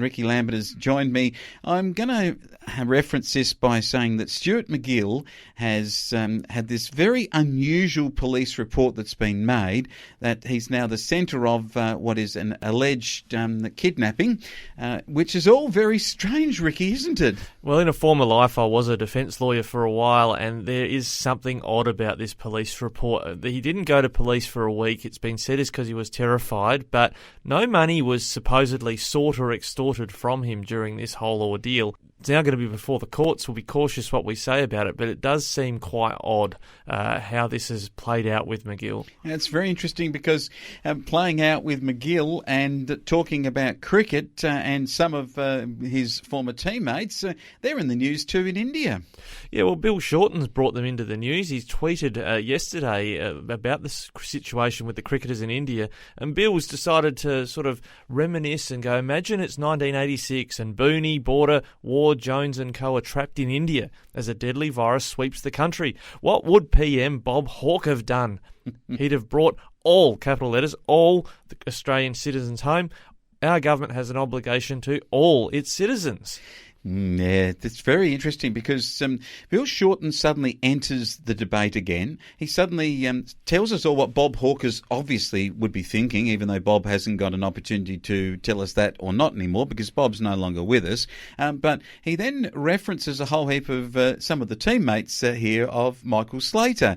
Ricky Lambert has joined me. I'm going to reference this by saying that Stuart McGill has had this very unusual police report that's been made, that he's now the centre of what is an alleged kidnapping, which is all very strange, Ricky, isn't it? Well, in a former life, I was a defence lawyer for a while, and there is something odd about this police report. He didn't go to police for a week. It's been said it's because he was terrified, but no money was supposedly sought or extorted from him during this whole ordeal. It's now going to be before the courts. We'll be cautious what we say about it, but it does seem quite odd how this has played out with McGill. And it's very interesting because playing out with McGill and talking about cricket and some of his former teammates, they're in the news too in India. Yeah, well, Bill Shorten's brought them into the news. He tweeted yesterday about the situation with the cricketers in India, and Bill's decided to sort of reminisce and go, imagine it's 1986 and Booney, Border, Ward, Jones and co are trapped in India as a deadly virus sweeps the country. What would PM Bob Hawke have done? He'd have brought all, capital letters, all the Australian citizens home. Our government has an obligation to all its citizens. Yeah, it's very interesting because Bill Shorten suddenly enters the debate again. He suddenly tells us all what Bob Hawke obviously would be thinking, even though Bob hasn't got an opportunity to tell us that or not anymore because Bob's no longer with us. But he then references a whole heap of some of the teammates here of Michael Slater.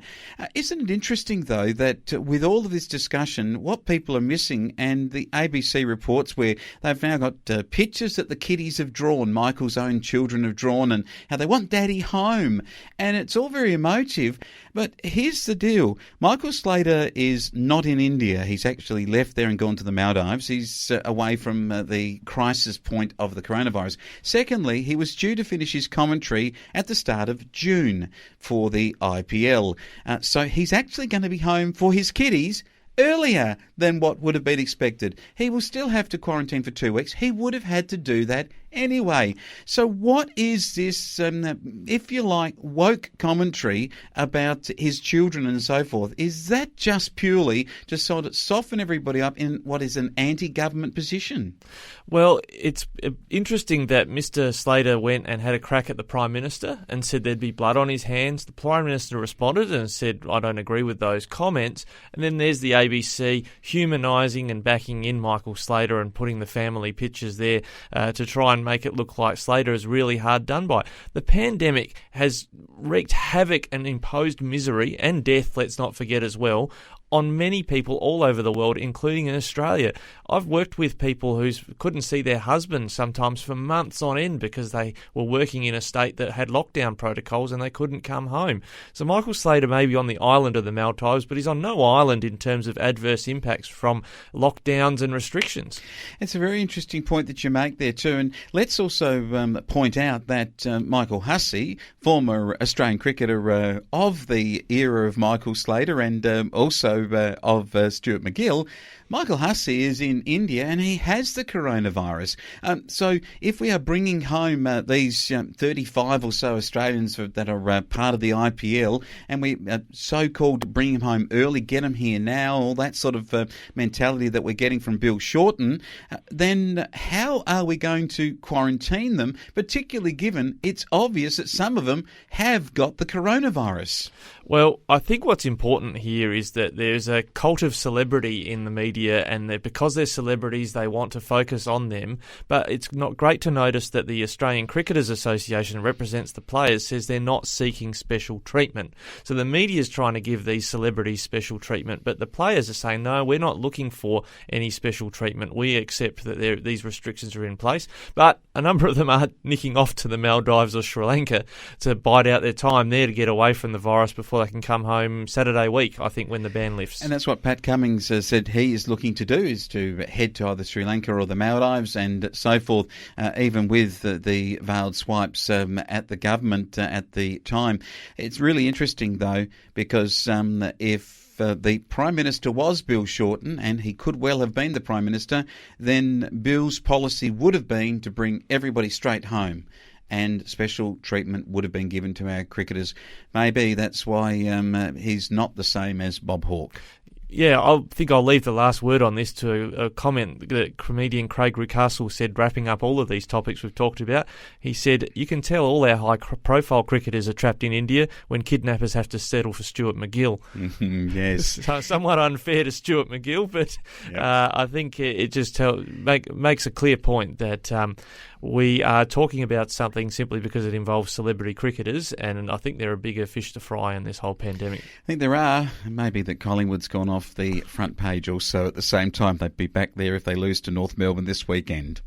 Isn't it interesting, though, that with all of this discussion, what people are missing, and the ABC reports where they've now got pictures that the kiddies have drawn, Michael's own children have drawn, and how they want daddy home, and it's all very emotive. But here's the deal: Michael Slater is not in India. He's actually left there and gone to the Maldives. He's away from the crisis point of the coronavirus. Secondly, he was due to finish his commentary at the start of June for the IPL, so he's actually going to be home for his kiddies earlier than what would have been expected. He will still have to quarantine for 2 weeks. He would have had to do that anyway. So what is this, if you like, woke commentary about his children and so forth? Is that just purely to sort of soften everybody up in what is an anti-government position? Well, it's interesting that Mr. Slater went and had a crack at the Prime Minister and said there'd be blood on his hands. The Prime Minister responded and said, I don't agree with those comments. And then there's the ABC humanising and backing in Michael Slater and putting the family pictures there to try and make it look like Slater is really hard done by. The pandemic has wreaked havoc and imposed misery and death, let's not forget as well, on many people all over the world, including in Australia. I've worked with people who couldn't see their husbands sometimes for months on end because they were working in a state that had lockdown protocols and they couldn't come home. So Michael Slater may be on the island of the Maldives, but he's on no island in terms of adverse impacts from lockdowns and restrictions. It's a very interesting point that you make there too. And let's also point out that Michael Hussey, former Australian cricketer of the era of Michael Slater and also of Stuart McGill, Michael Hussey is in India and he has the coronavirus. So if we are bringing home these 35 or so Australians that are part of the IPL, and we so-called bring them home early, get them here now, all that sort of mentality that we're getting from Bill Shorten, then how are we going to quarantine them, particularly given it's obvious that some of them have got the coronavirus? Well, I think what's important here is that there's a cult of celebrity in the media, and that because they're celebrities, they want to focus on them. But it's not great to notice that the Australian Cricketers Association represents the players, says they're not seeking special treatment. So the media is trying to give these celebrities special treatment, but the players are saying, no, we're not looking for any special treatment. We accept that these restrictions are in place. But a number of them are nicking off to the Maldives or Sri Lanka to bide out their time there to get away from the virus before they can come home Saturday week, I think, when the ban lifts. And that's what Pat Cummins said he is looking to do, is to head to either Sri Lanka or the Maldives and so forth, even with the veiled swipes at the government at the time. It's really interesting, though, because if the Prime Minister was Bill Shorten, and he could well have been the Prime Minister, then Bill's policy would have been to bring everybody straight home, and special treatment would have been given to our cricketers. Maybe that's why he's not the same as Bob Hawke. I think I'll leave the last word on this to a comment that comedian Craig Rucastle said, wrapping up all of these topics we've talked about. He said, "You can tell all our high-profile cricketers are trapped in India when kidnappers have to settle for Stuart McGill." Yes. So somewhat unfair to Stuart McGill, but I think it just makes a clear point that we are talking about something simply because it involves celebrity cricketers, and I think there are bigger fish to fry in this whole pandemic. I think there are. Maybe that Collingwood's gone off the front page also at the same time. They'd be back there if they lose to North Melbourne this weekend.